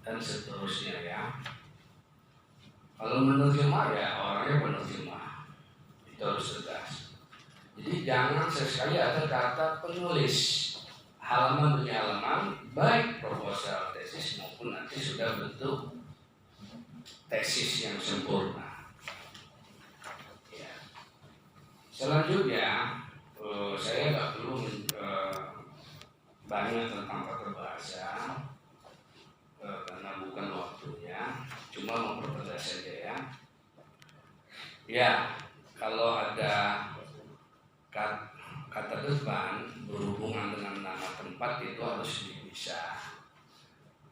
dan seterusnya ya. Kalau menerjemah ya orangnya penerjemah, itu harus tegas. Jadi jangan sesekali ada kata penulis halaman demi halaman, baik proposal tesis maupun nanti sudah bentuk tesis yang sempurna. Ya. Selanjutnya saya nggak perlu banyak tentang tata bahasa karena bukan waktunya, cuma mempertegas saja ya. Ya, kalau ada kata depan berhubungan dengan nama tempat itu harus dipisah.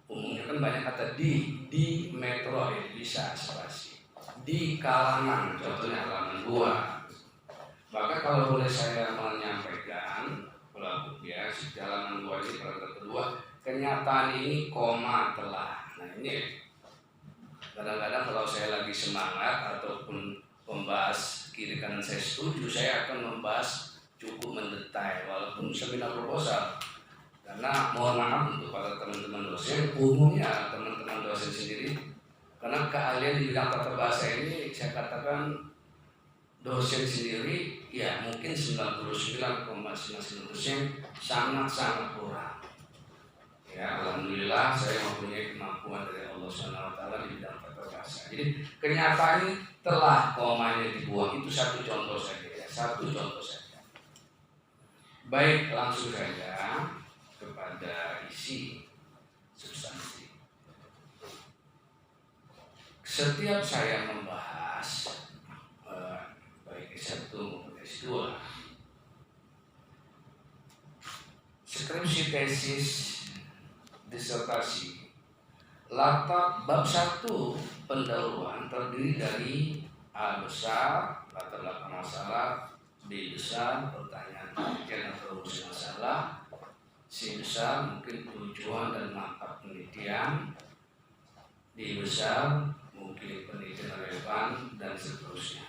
Umumnya kan banyak kata di metro ya bisa spasi. Di kalangan, contohnya halaman 2. Maka kalau boleh saya menyampaikan pelaku ya, halaman 2 ini paragraf kedua, kenyataan ini koma telah. Nah ini kadang-kadang kalau saya lagi semangat ataupun membahas kiri kanan saya setuju, saya akan membahas cukup mendetail walaupun seminar proposal. Karena mohon maaf untuk para teman-teman dosen, umumnya teman-teman dosen sendiri, karena keahlian di bidang tata bahasa ini saya katakan dosen sendiri ya mungkin 99,99% sangat-sangat kurang. Ya, alhamdulillah saya mempunyai kemampuan dari Allah SWT di bidang tata bahasa. Jadi kenyataan telah komanya dibuang, itu satu contoh saja ya, satu contoh saja. Baik, langsung saja kepada isi substansi. Setiap saya membahas baik S1 maupun S2, skripsi tesis disertasi, latar bab 1 pendahuluan terdiri dari A besar, latar belakang masalah, B besar, pertanyaan penelitian atau rumus masalah, C besar, mungkin tujuan dan manfaat penelitian, D besar, mungkin penelitian relevan, dan seterusnya.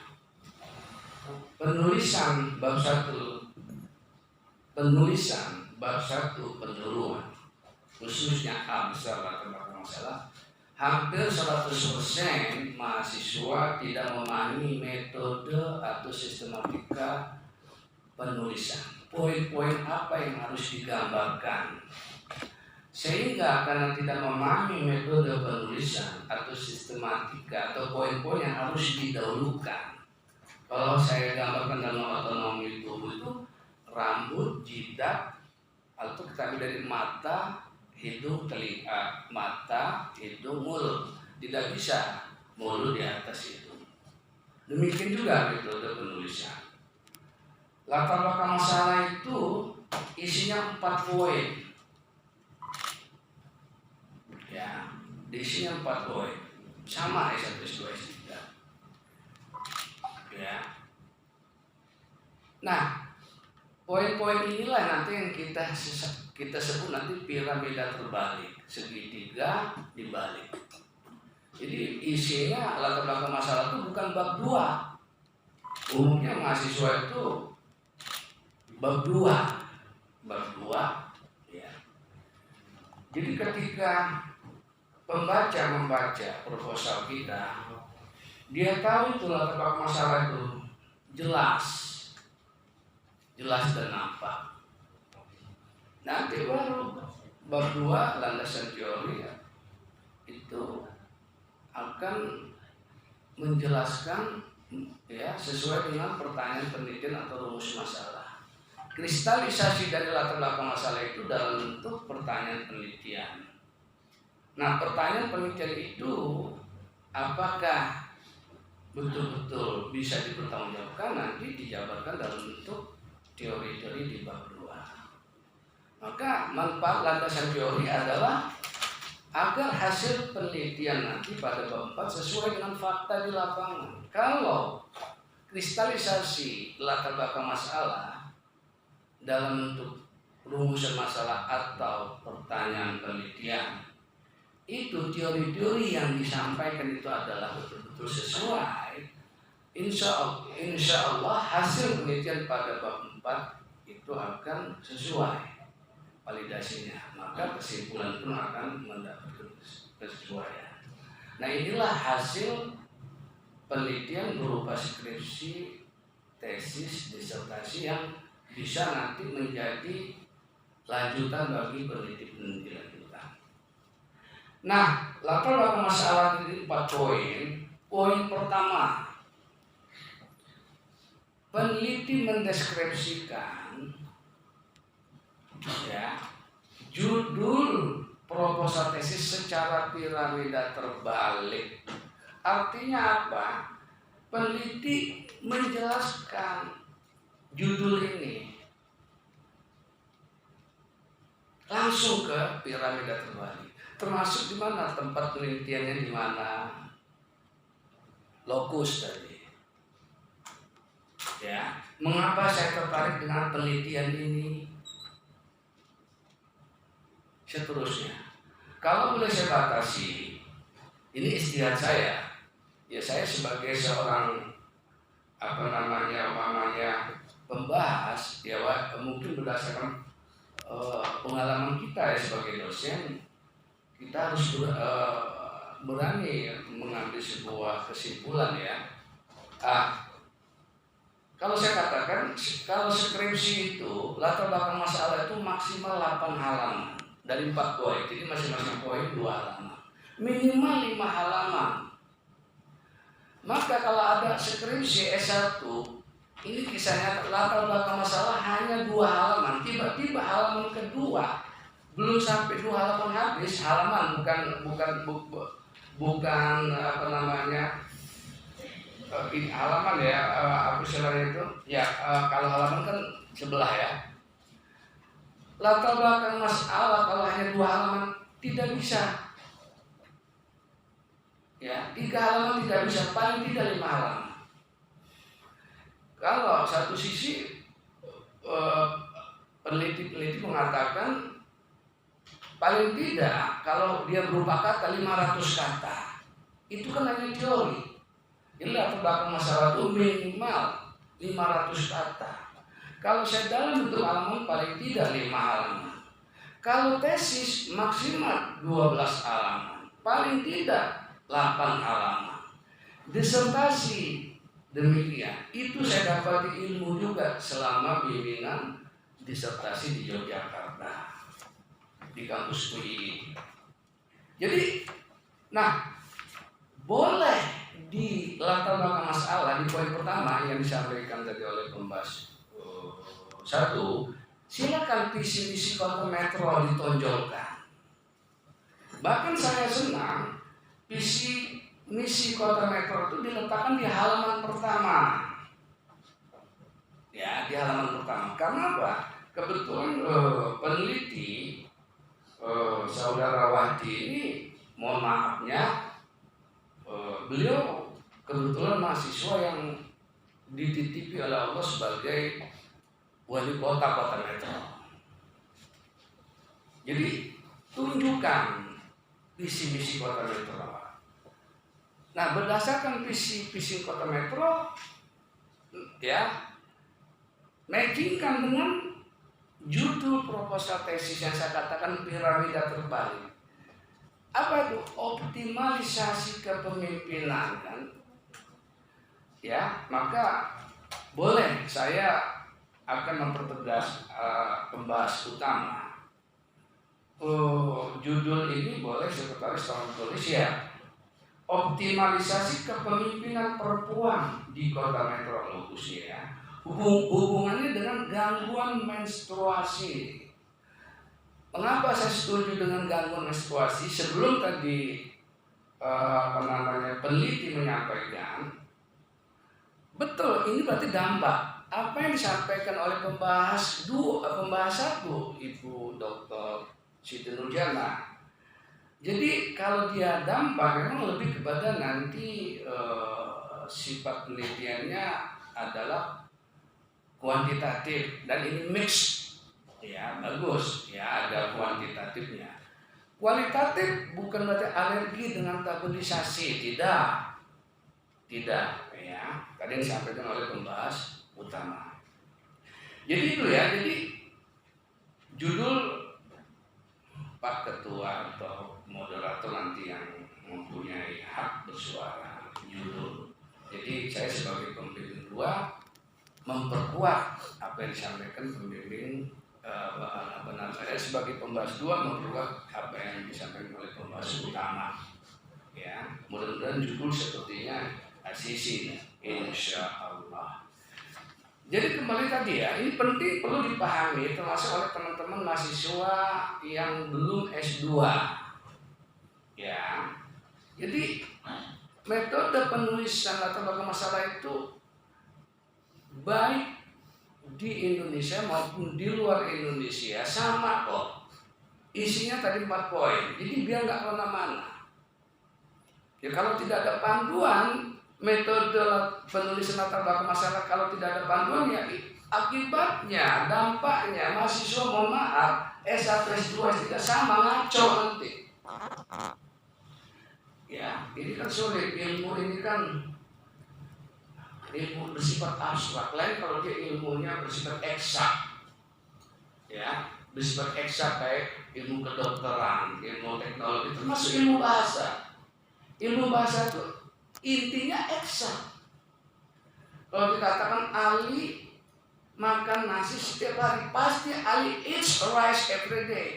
Penulisan bab 1 pendahuluan, khususnya A besar latar belakang masalah, hampir 100% mahasiswa tidak memahami metode atau sistematika penulisan. Poin-poin apa yang harus digambarkan, sehingga karena tidak memahami metode penulisan atau sistematika atau poin-poin yang harus didahulukan. Kalau saya gambarkan dalam otonomi tubuh itu rambut, jidat, atau kita ambil dari mata, hidung, telinga, mata, hidung, mulut. Tidak bisa mulut di atas hidung. Demikian juga metode penulisan. Latar belakang masalah itu isinya 4 poin. Ya, isinya 4 poin. Sama S1, S2, S3. Ya. Nah, poin-poin inilah nanti yang kita sebut nanti piramida terbalik, segitiga dibalik. Jadi isinya latar belakang masalah itu bukan bab 2. Umumnya mahasiswa itu bab 2 ya. Jadi ketika pembaca membaca proposal kita, dia tahu itu latar belakang masalah itu jelas dan nampak. Nanti baru bab 2 landasan teori ya, itu akan menjelaskan ya sesuai dengan pertanyaan penelitian atau rumus masalah. Kristalisasi dari latar belakang masalah itu dalam bentuk pertanyaan penelitian. Nah, pertanyaan penelitian itu apakah betul-betul bisa dipertanggungjawabkan, nanti dijabarkan dalam bentuk teori-teori di bab 2. Maka manfaat landasan teori adalah agar hasil penelitian nanti pada bab 4 sesuai dengan fakta di lapangan. Kalau kristalisasi latar belakang masalah dalam bentuk rumusan masalah atau pertanyaan penelitian, itu teori-teori yang disampaikan itu adalah betul-betul sesuai, insya Allah hasil penelitian pada bab 4 itu sesuai validasinya, maka kesimpulan pun akan mendapatkan kesesuaian. Nah, inilah hasil penelitian berupa skripsi, tesis, disertasi yang bisa nanti menjadi lanjutan bagi peneliti lanjutan. Nah, latar belakang masalah ini 4 poin. Poin pertama, peneliti mendeskripsikan judul proposal tesis secara piramida terbalik. Artinya apa? Peneliti menjelaskan judul ini langsung ke piramida terbalik. Termasuk di mana tempat penelitiannya, di mana lokus tadi. Ya, mengapa saya tertarik dengan penelitian ini? Seterusnya, kalau boleh saya batasi, ini istihad saya. Ya, saya sebagai seorang pembahas, ya mungkin berdasarkan pengalaman kita ya sebagai dosen, kita harus berani mengambil sebuah kesimpulan ya. Kalau saya katakan, kalau skripsi itu latar belakang masalah itu maksimal 8 halaman dari 4 poin, jadi masing-masing poin 2 halaman, minimal 5 halaman. Maka kalau ada skripsi S1, ini kisahnya latar belakang masalah hanya 2 halaman, tiba-tiba halaman kedua belum sampai 2 halaman habis, halaman bukan halaman ya, apa istilahnya itu ya, kalau halaman kan sebelah ya. Latar belakang masalah kalau hanya 2 halaman tidak bisa. Ya, 3 halaman tidak bisa, paling tidak 5 halaman. Kalau satu sisi peneliti mengatakan paling tidak kalau dia berupa kata 500 kata, itu kan hanya teori. Ini latar belakang masalah itu minimal 500 kata. Kalau saya dalam bentuk halaman paling tidak 5 halaman. Kalau tesis maksimal 12 halaman, paling tidak 8 halaman. Disertasi demikian. Itu saya dapat ilmu juga selama bimbingan disertasi di Yogyakarta, di kampus UI. Jadi, boleh di latar belakang masalah di poin pertama yang disampaikan tadi oleh pembahas 1, silakan visi misi Kota Metro ditonjolkan. Bahkan saya senang visi misi Kota Metro itu diletakkan di halaman pertama. Ya, di halaman pertama. Karena apa? Kebetulan peneliti Saudara Wahdi ini, mohon maafnya, beliau kebetulan mahasiswa yang dititipi oleh Allah sebagai wali kota Kota Metro. Jadi tunjukkan visi misi Kota Metro. Nah, berdasarkan visi Kota Metro, ya, matchingkan dengan judul proposal tesis yang saya katakan piramida terbalik. Apa itu? Optimalisasi kepemimpinan, kan? Ya, maka boleh saya akan mempertegas pembahas utama. Judul ini boleh sekretaris tolong tulis ya. Optimalisasi kepemimpinan perempuan di Kota Metro khususnya. Hubungannya dengan gangguan menstruasi. Mengapa saya setuju dengan gangguan menstruasi? Sebelum tadi peneliti menyampaikan, betul, ini berarti dampak apa yang disampaikan oleh pembahas 1, Ibu Dr. Siti Nurjana. Jadi kalau dia dampak memang lebih kepada nanti sifat penelitiannya adalah kuantitatif, dan ini mix ya, bagus ya, ada kuantitatifnya. Kualitatif bukan berarti alergi dengan tabulisasi, tidak ya, tadi yang disampaikan oleh pembahas utama. Jadi itu ya, jadi judul Pak Ketua atau moderator nanti yang bersuara, judul. Jadi saya sebagai pembimbing 2 memperkuat apa yang disampaikan pembimbing saya sebagai pembahas 2 memperkuat apa yang disampaikan oleh pembahas utama. Ya, mudah-mudahan judul sepertinya asisi, insya Allah. Jadi kembali tadi ya, ini penting perlu dipahami termasuk oleh teman-teman mahasiswa yang belum S2. Ya, jadi metode penulisan latar belakang masalah itu baik di Indonesia maupun di luar Indonesia sama kok. Isinya tadi 4 poin. Jadi biar nggak kemana-mana. Ya kalau tidak ada panduan metode penulisan latar belakang masalah, kalau tidak ada panduan ya akibatnya, dampaknya mahasiswa mohon maaf S1, S2, S3 sama ngaco nanti. Ya, ini kan sulit. Ilmu ini kan ilmu bersifat abstrak. Lain kalau dia ilmunya bersifat eksak. Ya, bersifat eksak kayak ilmu kedokteran, ilmu teknologi, termasuk ilmu bahasa. Ilmu bahasa itu intinya eksak. Kalau dikatakan Ali makan nasi setiap hari, pasti Ali eats rice every day.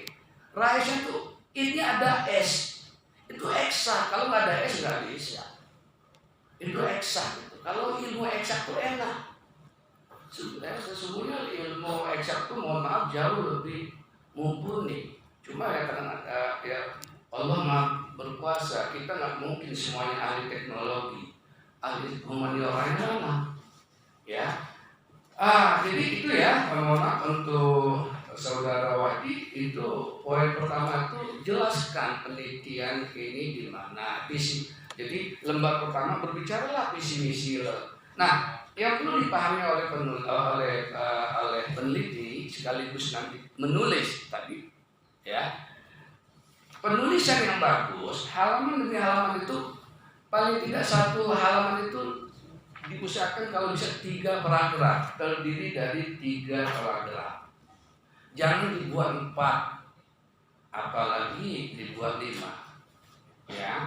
Rice itu ini ada S. Itu eksak. Kalau nggak ada S nggak bisa. Itu eksak. Kalau ilmu eksak itu enak. Sesungguhnya ilmu eksak itu mohon maaf jauh lebih mumpuni. Cuma ya karena ya Allah maha berkuasa, kita nggak mungkin semuanya ahli teknologi, ahli humaniora mana. Ya. Jadi itu ya, mohon maaf untuk saudara Wadi, itu poin pertama itu jelaskan penelitian ini di mana visi. Jadi lembar pertama berbicaralah visi misi. Nah, yang perlu dipahami oleh peneliti sekaligus nanti menulis tadi, ya. Penulisan yang bagus, halaman demi halaman itu paling tidak 1 halaman itu diusahakan kalau bisa 3 paragraf, terdiri dari 3 paragraf. Jangan dibuat 4, apalagi dibuat 5. Ya,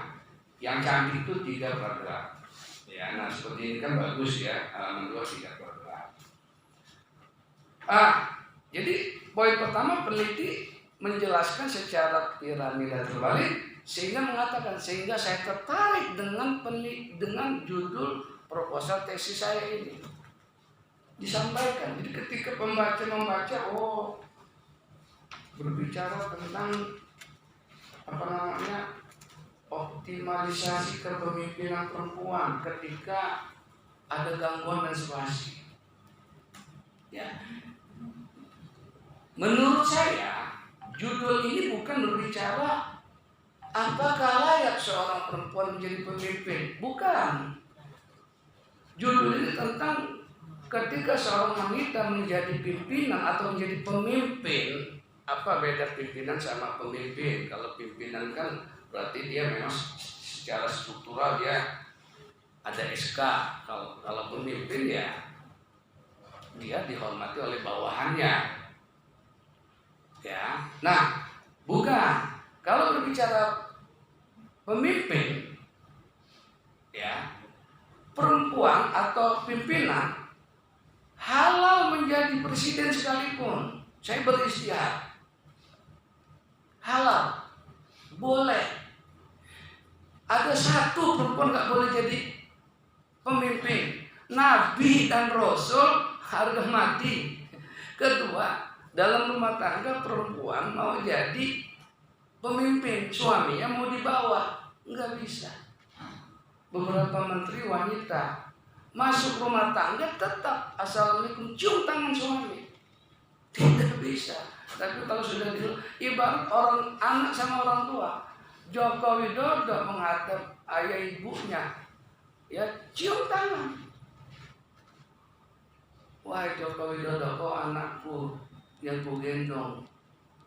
yang canggih itu 3 paragraf. Ya, nah seperti ini kan bagus ya, halaman 2 3 paragraf. Jadi poin pertama peneliti menjelaskan secara piramida terbalik sehingga mengatakan sehingga saya tertarik dengan judul proposal tesis saya ini disampaikan. Jadi ketika pembaca membaca, oh berbicara tentang optimalisasi kepemimpinan perempuan ketika ada gangguan menstruasi. Ya. Menurut saya judul ini bukan berbicara apakah layak seorang perempuan menjadi pemimpin, bukan. Judul ini tentang ketika seorang wanita menjadi pimpinan atau menjadi pemimpin, apa beda pimpinan sama pemimpin? Kalau pimpinan kan berarti dia memang secara struktural dia ada SK. Kalau pemimpin ya dia dihormati oleh bawahannya. Ya, nah bukan. Kalau berbicara pemimpin, ya perempuan atau pimpinan halal menjadi presiden sekalipun. Saya beristihad. Halal, boleh. Ada 1 perempuan nggak boleh jadi pemimpin. Nabi dan Rasul harga mati. Kedua, dalam rumah tangga perempuan mau jadi pemimpin, suaminya mau di bawah, nggak bisa. Beberapa menteri wanita masuk rumah tangga tetap assalamualaikum cium tangan suami, tidak bisa. Tapi kalau sudah ibarat orang anak sama orang tua, Joko Widodo menghadap ayah ibunya, ya cium tangan. Wahai Joko Widodo, kau anakku yang ku gendong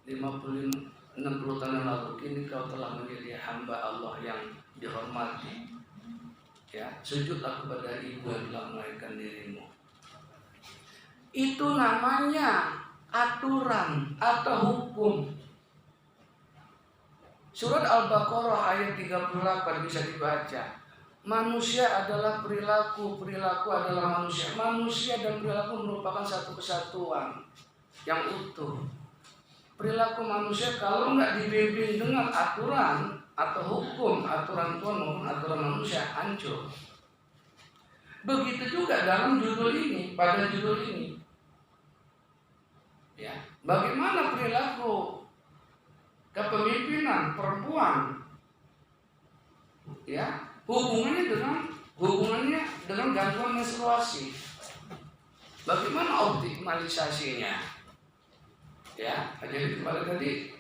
60 tahun yang lalu, kini kau telah menjadi hamba Allah yang dihormati. Ya, sujudlah kepada ibu yang telah melahirkan dirimu. Itu namanya aturan atau hukum. Surat Al-Baqarah ayat 38 bisa dibaca. Manusia adalah perilaku, perilaku adalah manusia. Manusia dan perilaku merupakan satu kesatuan yang utuh. Perilaku manusia kalau nggak dibimbing dengan aturan atau hukum, aturan Tuhan maupun aturan manusia, hancur. Begitu juga dalam judul ini, pada judul ini. Ya, bagaimana perilaku kepemimpinan perempuan? Ya, hubungannya dengan gangguan menstruasi. Bagaimana optimalisasinya? Ya, jadi kembali tadi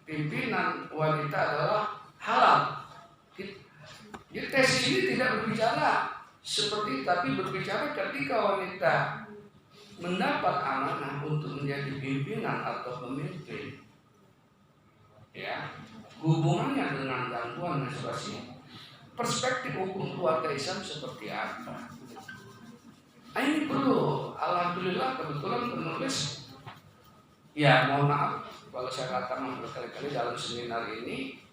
pimpinan wanita adalah halal. Jadi tesis ini tidak berbicara seperti, tapi berbicara ketika wanita mendapat amanah untuk menjadi pimpinan atau pemimpin. Ya, hubungannya dengan gangguan menstruasi. Perspektif hukum keluarga Islam seperti apa? Nah, ini perlu. Alhamdulillah kebetulan penulis. Ya, mohon maaf kalau saya katakan berkali-kali dalam seminar ini,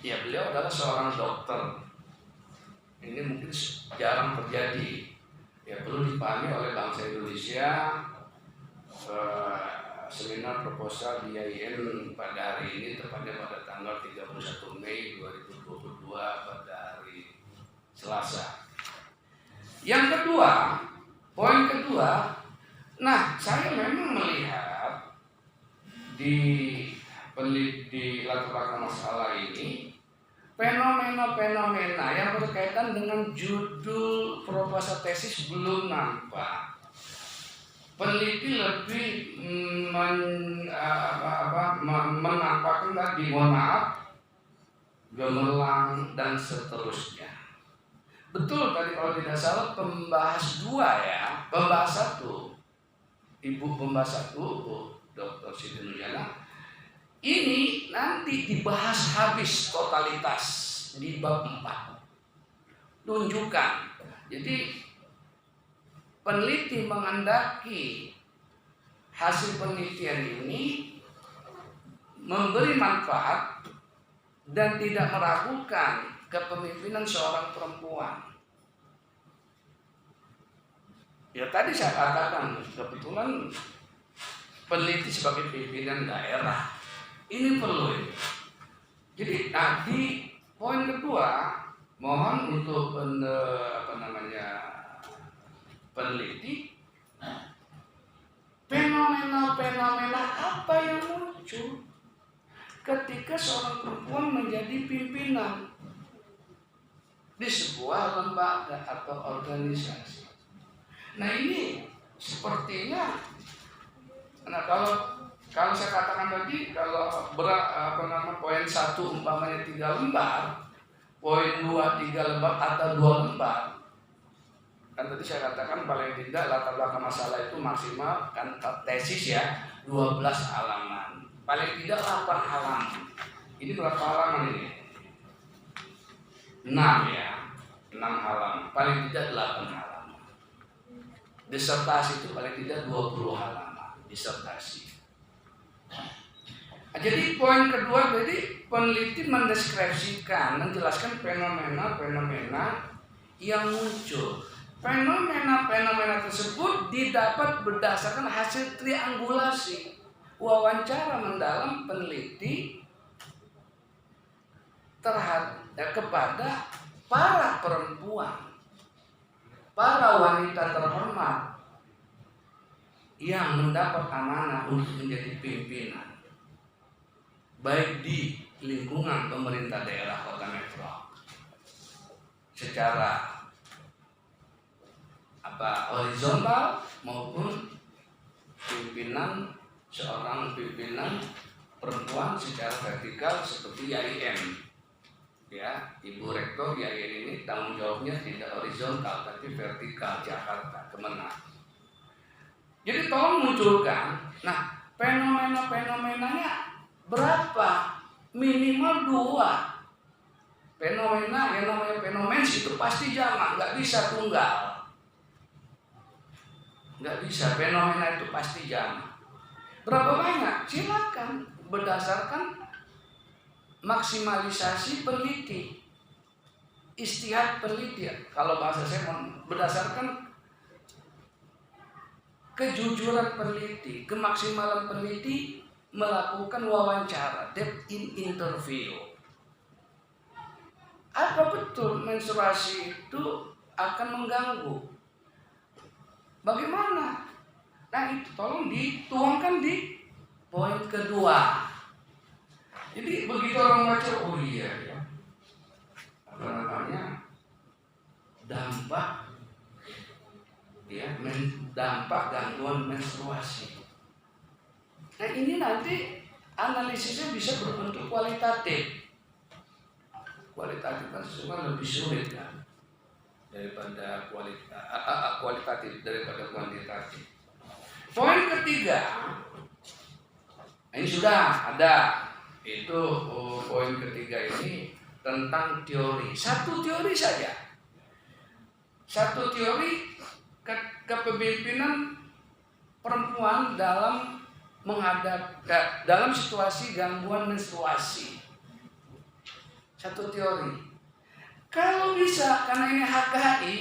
ya beliau adalah seorang dokter. Ini mungkin jarang terjadi. Ya perlu dipahami oleh bangsa Indonesia. Seminar proposal di IAIN pada hari ini, tepatnya pada tanggal 31 Mei 2022 pada hari Selasa. Yang kedua, poin kedua, nah, saya memang melihat di latar belakang masalah ini fenomena-fenomena yang berkaitan dengan judul proposal tesis belum nampak. Peneliti lebih menampakkan tadi, mohon maaf, gemerlang dan seterusnya. Betul tadi kalau tidak salah pembahas 2 ya, pembahas 1. Ibu pembahas 1, Dr. Siti Nurjana, ini nanti dibahas habis totalitas di bab 4. Tunjukkan. Jadi peneliti menghendaki hasil penelitian ini memberi manfaat dan tidak meragukan kepemimpinan seorang perempuan. Ya tadi saya katakan kebetulan peneliti sebagai pimpinan daerah ini perlu. Jadi di poin kedua mohon untuk peneliti fenomena apa yang muncul ketika seorang perempuan menjadi pimpinan di sebuah lembaga atau organisasi. Nah ini sepertinya, nah kalau saya katakan tadi, kalau poin 1 umpamanya 3 lembar, poin 2 3 lembar atau 2 lembar, kan tadi saya katakan paling tidak latar belakang masalah itu maksimal kan tesis ya 12 halaman, paling tidak 8 halaman. Ini berapa halaman ini? 6 ya, 6 halaman, paling tidak 8 halaman. Disertasi itu paling tidak 20 halaman disertasi. Nah, jadi poin kedua, jadi peneliti mendeskripsikan, menjelaskan fenomena-fenomena yang muncul. Fenomena-fenomena tersebut didapat berdasarkan hasil triangulasi wawancara mendalam peneliti kepada para perempuan, para wanita terhormat yang mendapat amanah untuk menjadi pimpinan, baik di lingkungan pemerintah daerah kota metro, secara horizontal maupun seorang pimpinan perempuan secara vertikal seperti IAIN. Ya, Ibu Rektor IAIN ini tanggung jawabnya tidak horizontal tapi vertikal, Jakarta, Kemenang. Jadi tolong munculkan. Nah, fenomena-fenomenanya berapa? Minimal 2. Fenomena yang namanya fenomen itu pasti jamak, nggak bisa tunggal. Nggak bisa, fenomena itu pasti jamak. Berapa banyak? Silakan berdasarkan maksimalisasi peneliti. istihad peneliti, kalau bahasa saya berdasarkan kejujuran peneliti, kemaksimalan peneliti melakukan wawancara, depth in interview. Apa betul menstruasi itu akan mengganggu? Bagaimana? Nah itu tolong dituangkan di poin kedua. Jadi begitu orang baca, oh iya ya, apa namanya, dampak gangguan menstruasi. Nah ini nanti analisisnya bisa berbentuk kualitatif. Kualitatif kan sesuatu lebih sulit kan daripada kualitatif daripada kuantitatif. Poin ketiga, ini sudah ada, itu poin ketiga ini tentang teori. Satu teori saja, satu teori kepemimpinan perempuan dalam situasi gangguan menstruasi. Satu teori. Kalau bisa, karena ini HKI,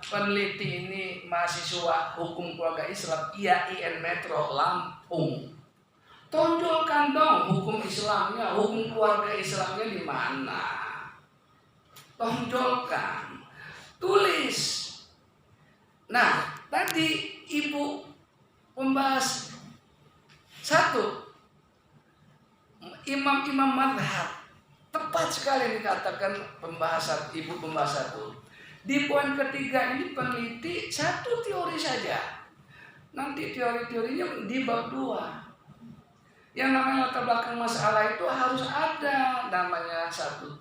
peneliti ini mahasiswa hukum keluarga Islam IAIN Metro Lampung. Tonjolkan dong hukum Islamnya, hukum keluarga Islamnya di mana? Tonjolkan, tulis. Nah, tadi ibu pembahas satu, imam-imam mazhab, tepat sekali dikatakan pembahasan ibu pembahas satu. Di poin ketiga ini peneliti satu teori saja. Nanti teori-teorinya di bab 2. Yang namanya latar belakang masalah itu harus ada namanya satu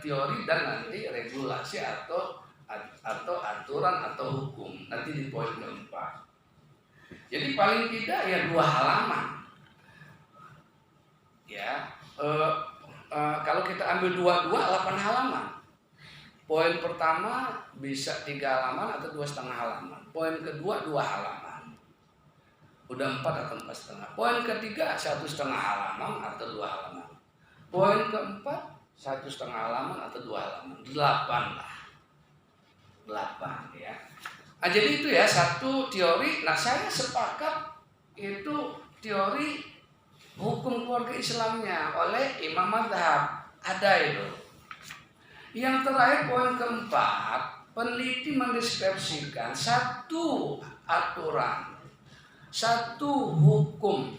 teori dan nanti regulasi atau aturan atau hukum nanti di poin keempat. Jadi paling tidak ya 2 halaman. Ya, kalau kita ambil 2 8 halaman. Poin pertama bisa 3 halaman atau 2,5 halaman. Poin kedua 2 halaman. Udah 4 atau 4,5. Poin ketiga 1,5 halaman atau 2 halaman. Poin keempat 1,5 halaman atau 2 halaman. 8 lah. 8 ya. Nah, jadi itu ya satu teori. Nah saya sepakat itu teori hukum keluarga Islamnya oleh Imam Mazhab. Ada itu. Yang terakhir poin keempat, peneliti mendeskripsikan satu aturan, satu hukum.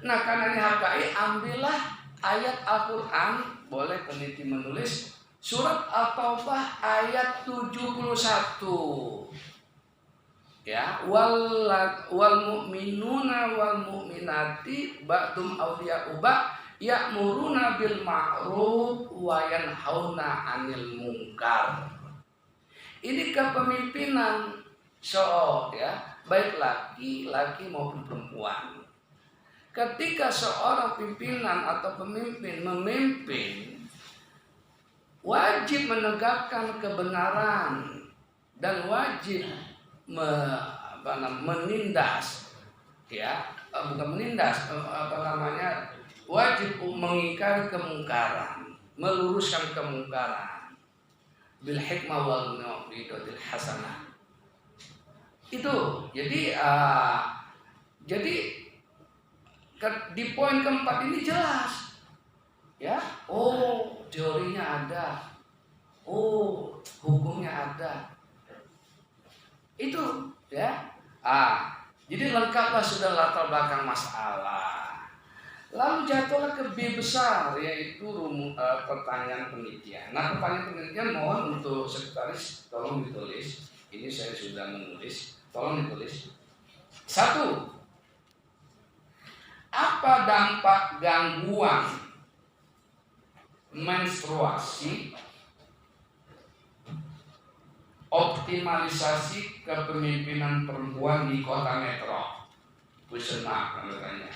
Nah karena ini HKI, ambillah ayat Al-Quran, boleh peneliti menulis surat At-Taubah ayat 71. Ya, wal mu'minuna wal mu'minati ba'dum awliya'u ba'd ya'muruna bil ma'ruf wa yanhauna 'anil munkar. Ini kepemimpinan ya, baik laki-laki maupun perempuan. Ketika seorang pimpinan atau pemimpin memimpin, wajib menegakkan kebenaran dan wajib menindas, ya, bukan menindas, wajib mengingkari kemungkaran, meluruskan kemungkaran, bil hikmah wal mau'izatil hasanah. Itu jadi di poin keempat ini jelas, ya. Oh, teorinya ada, oh, hukumnya ada. Itu, ya. Jadi lengkaplah sudah latar belakang masalah. Lalu jatuhlah ke B besar, yaitu pertanyaan penelitian. Nah, pertanyaan penelitian mohon untuk sekretaris tolong ditulis. Ini saya sudah menulis, tolong ditulis. 1. Apa dampak gangguan menstruasi, optimalisasi kepemimpinan perempuan di kota metro? Kusenah katanya.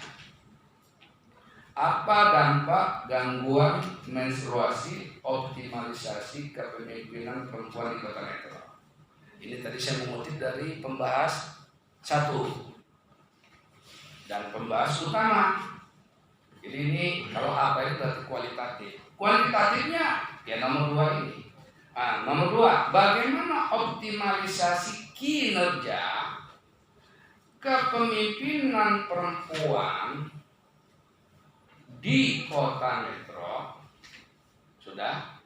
Apa dampak gangguan menstruasi, optimalisasi kepemimpinan perempuan di kota metro? Ini tadi saya mengutip dari pembahas 1 dan pembahas utama. Jadi ini kalau apa itu berarti kualitatif. Kuantitatifnya ya nomor 2 ini. Nomor 2, bagaimana optimalisasi kinerja kepemimpinan perempuan di kota metro. Sudah.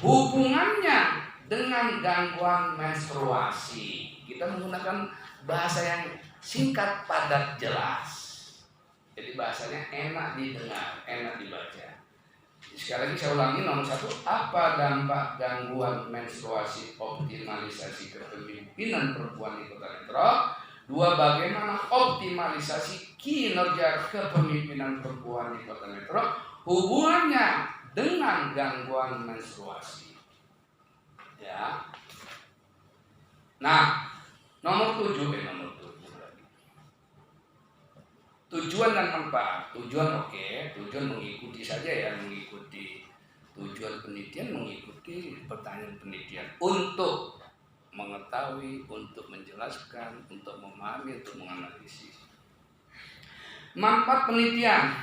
Hubungannya dengan gangguan menstruasi. Kita menggunakan bahasa yang singkat, padat, jelas. Jadi bahasanya enak didengar, enak dibaca. Sekali lagi saya ulangi, nomor 1, apa dampak gangguan menstruasi optimalisasi kepemimpinan perempuan di kota metro? 2, bagaimana optimalisasi kinerja kepemimpinan perempuan di kota metro hubungannya dengan gangguan menstruasi. Ya. Nah, nomor 7. Tujuan dan manfaat. Tujuan oke, tujuan mengikuti saja ya, mengikuti tujuan penelitian, mengikuti pertanyaan penelitian untuk mengetahui, untuk menjelaskan, untuk memahami, untuk menganalisis. Manfaat penelitian.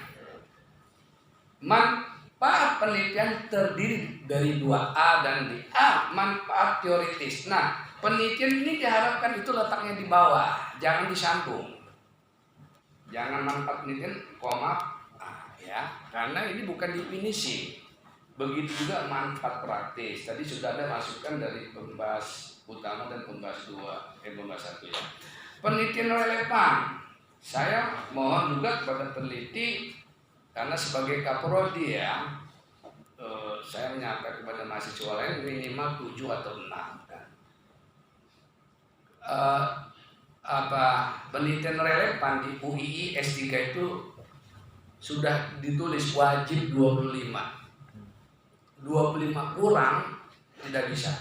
Manfaat penelitian terdiri dari 2A dan D. A, manfaat teoritis. Nah, penelitian ini diharapkan itu letaknya di bawah, jangan disambung. Jangan manfaat penelitian, ya, karena ini bukan definisi. Begitu juga manfaat praktis. Tadi sudah ada masukan dari pembahas utama dan pembahas 1 ya. Penelitian relevan. Saya mohon juga kepada peneliti, karena sebagai kaprodi ya, saya menyampaikan kepada mahasiswa lain minimal 7 atau 6 kan. Penelitian relevan di UII S3 itu sudah ditulis wajib 25 kurang tidak bisa.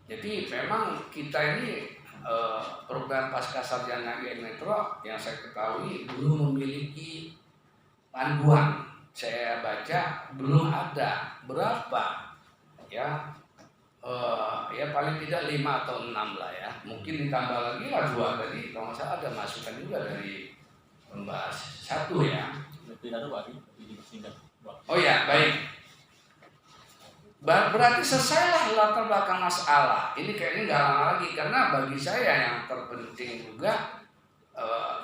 Jadi memang kita ini program Pascasarjana IAIN Metro yang saya ketahui belum memiliki panduan. Saya baca belum ada berapa ya. Ya paling tidak 5 atau 6 lah ya. Mungkin ditambah lagi lah 2 tadi. Kalau saya ada masukan juga dari pembahas 1 ya. Oh ya, baik. Berarti selesailah latar belakang masalah. Ini kayaknya nggak lama lagi, karena bagi saya yang terpenting juga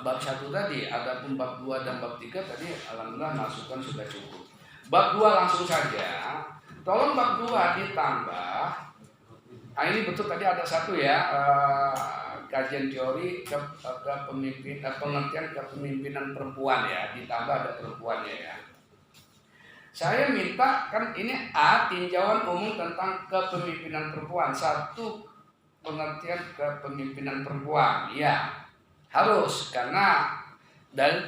bab 1 tadi, ada pun bab 2 dan bab 3 tadi alhamdulillah masukan sudah cukup. Bab 2 langsung saja. Tolong bab 2 ditambah. Nah, ini betul tadi ada 1 ya, kajian teori pengertian kepemimpinan perempuan ya, ditambah ada perempuannya ya. Saya minta kan ini A, tinjauan umum tentang kepemimpinan perempuan. 1, pengertian kepemimpinan perempuan. Ya, harus, karena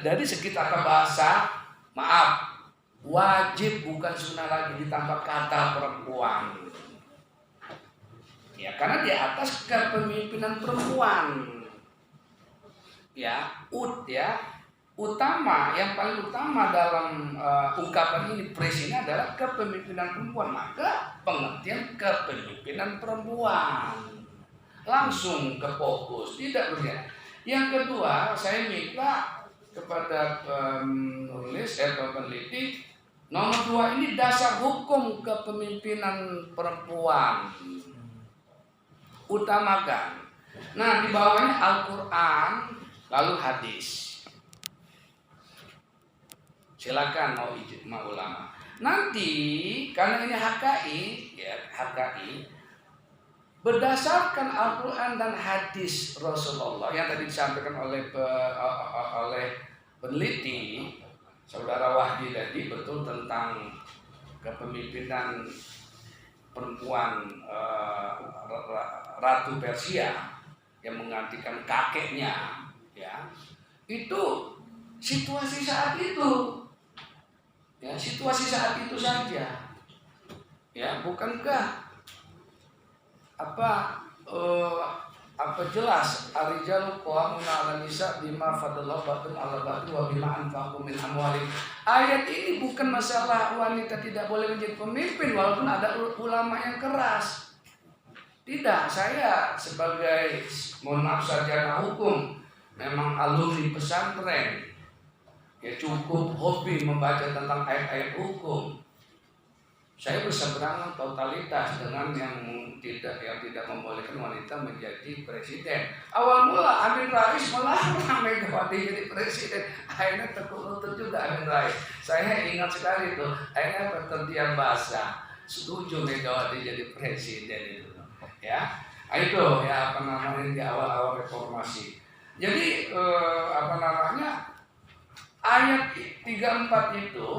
dari segi tata bahasa, maaf, wajib bukan sunnah lagi ditambah kata perempuan. Ya, karena di atas kepemimpinan perempuan. Ya, utama, yang paling utama dalam ungkapan ini pres ini adalah kepemimpinan perempuan. Maka pengertian kepemimpinan perempuan langsung ke fokus, tidak berjalan. Yang kedua, saya minta kepada penulis atau peneliti, nomor 2 ini dasar hukum kepemimpinan perempuan. Utamakan. Nah, di bawahnya Al-Quran, lalu hadis. Silakan mau ijma ulama. Nanti karena ini HKI berdasarkan Al-Quran dan hadis Rasulullah yang tadi disampaikan oleh peneliti Saudara Wahdi tadi, betul tentang kepemimpinan perempuan Ratu Persia yang menggantikan kakeknya ya. Itu situasi saat itu. Ya, situasi saat itu saja. Ya, bukankah jelas ar-rijalu qawwamuna 'alan nisa bima fadallahu ba'dhum 'ala ba'dhin wa bima anfaqu min amwalihim. Ayat ini bukan masalah wanita tidak boleh menjadi pemimpin walaupun ada ulama yang keras. Tidak, saya sebagai mohon maaf sarjana hukum, memang alumni pesantren. ya cukup hobi membaca tentang ayat-ayat hukum. Saya berseberangan totalitas dengan yang tidak membolehkan wanita menjadi presiden. Awal mula Amin Rais melarang Megawati jadi presiden. Akhirnya tekuk lutut juga Amin Rais. Saya ingat sekali itu. Akhirnya pertendian bahasa setuju Megawati jadi presiden itu. Ya, itu ya apa namanya di awal-awal reformasi. Jadi ayat 34 itu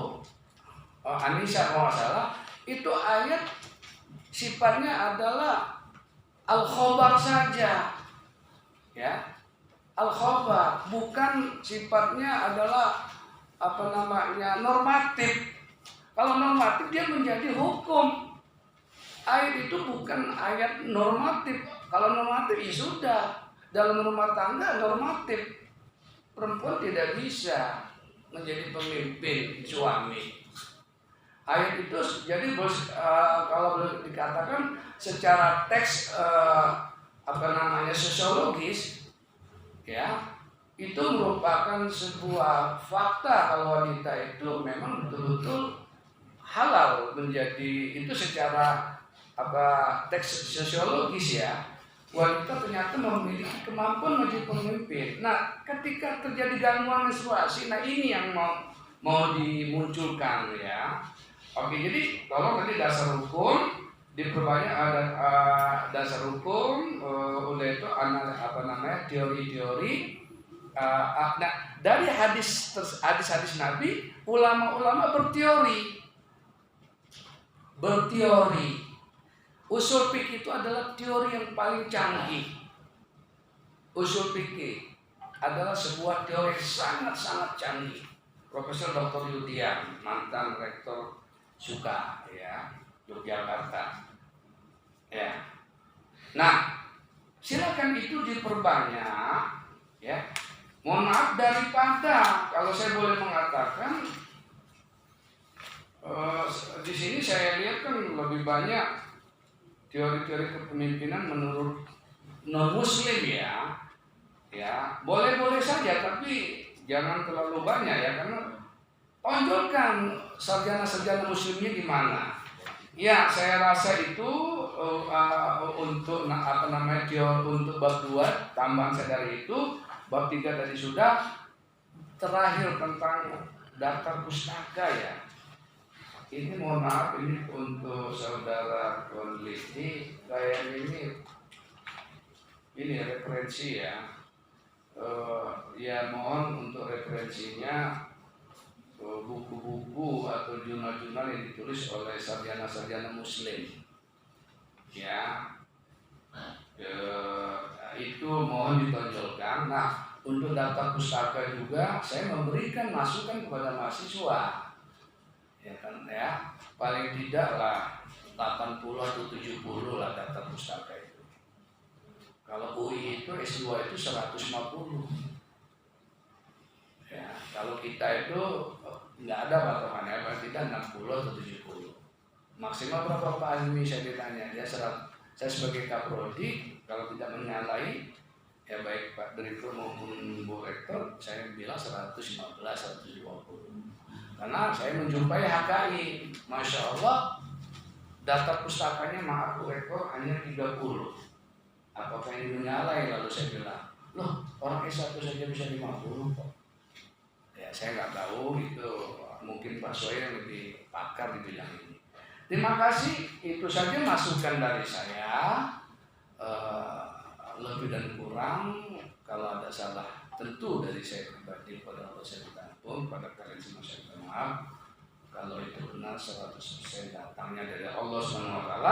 Anissa kalau nggak salah itu ayat sifatnya adalah al-khobar saja, ya, al-khobar, bukan sifatnya adalah normatif. Kalau normatif dia menjadi hukum. Ayat itu bukan ayat normatif. Kalau normatif ya sudah, dalam rumah tangga normatif, perempuan tidak bisa menjadi pemimpin suami. Ayat itu jadi kalau boleh dikatakan secara teks sosiologis, ya, itu merupakan sebuah fakta kalau wanita itu memang betul-betul halal menjadi itu secara teks sosiologis, ya. Wanita ternyata memiliki kemampuan menjadi pemimpin. Nah, ketika terjadi gangguan menstruasi, nah ini yang mau dimunculkan, ya. Oke, jadi tolong tadi dasar hukum diperbanyak, ada dasar hukum, udah itu teori-teori. Nah, dari hadis Nabi, ulama-ulama berteori. Usul fikih itu adalah teori yang paling canggih. Usul fikih adalah sebuah teori sangat-sangat canggih. Profesor Dr. Yudian, mantan rektor Suka, ya, Yogyakarta, ya. Nah, silakan itu diperbanyak, ya. Mohon maaf daripada kalau saya boleh mengatakan di sini saya lihat kan lebih banyak teori-teori kepemimpinan menurut non-muslim, ya. Ya, boleh-boleh saja tapi jangan terlalu banyak, ya, karena tonjolkan sarjana-sarjana muslimnya di mana. Ya, saya rasa itu untuk untuk bab 2 tambahan saya dari itu, bab 3 tadi sudah, terakhir tentang daftar pustaka, ya. Ini mohon maaf, ini untuk saudara peneliti, kayak ini referensi, ya. Ya mohon untuk referensinya buku-buku atau jurnal-jurnal yang ditulis oleh sarjana-sarjana muslim, ya. Itu mohon ditonjolkan. Nah, untuk daftar pustaka juga saya memberikan masukan kepada mahasiswa, ya kan, ya, paling tidak lah 80 atau 70 lah daftar pustaka itu. Kalau UI itu S2 itu 150. Ya, kalau kita itu nggak ada patokannya, paling tidak 60 atau 70. Maksimal berapa Pak Azmi, saya ditanya. Ya, saya sebagai kaprodi kalau tidak menyalahi, ya baik Pak Direktur maupun Bu Rektor, saya bilang 115, 120. Karena saya menjumpai HKI, Masya Allah, daftar pustakanya maaf Bu Rektor hanya 30. Apakah ini menyalahi? Lalu saya bilang, loh orang S1 saja bisa 50 kok. Ya, saya nggak tahu, itu mungkin Pak Soe lebih pakar di bidang ini. Terima kasih, itu saja masukan dari saya. Lebih dan kurang, kalau ada salah tentu dari saya pribadi, pada Allah saya minta ampun, pada kalian semua saya minta maaf. Kalau itu benar 100% datangnya dari Allah SWT.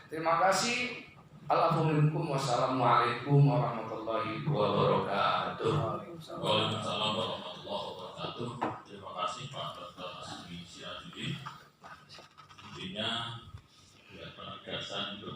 Terima kasih. Assalamualaikum warahmatullahi wabarakatuh. Waalaikumsalam warahmatullahi wabarakatuh. Terima kasih Pak Dr. Azmi Sirajuddin. Intinya ya penegasan